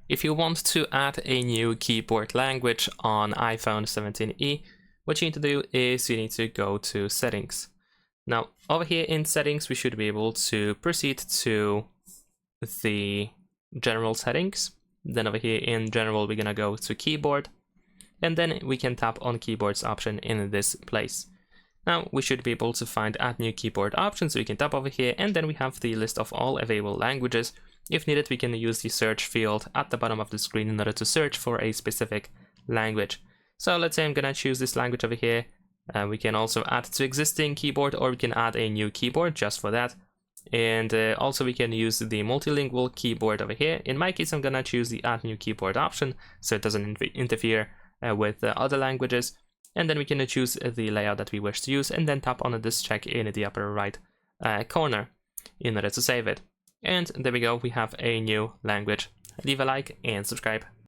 If you want to add a new keyboard language on iPhone 17e, what you need to do is you need to go to Settings. Now, over here in Settings, we should be able to proceed to the General Settings. Then over here in General, we're gonna go to Keyboard, and then we can tap on Keyboards option in this place. Now, we should be able to find Add New Keyboard option, so we can tap over here, and then we have the list of all available languages. If needed, we can use the search field at the bottom of the screen in order to search for a specific language. So let's say I'm gonna choose this language over here. We can also add to existing keyboard, or we can add a new keyboard just for that. And also we can use the multilingual keyboard over here. In my case, I'm gonna choose the Add New Keyboard option, so it doesn't interfere with other languages. And then we can choose the layout that we wish to use, and then tap on this check in the upper right corner in order to save it. And there we go, we have a new language. Leave a like and subscribe.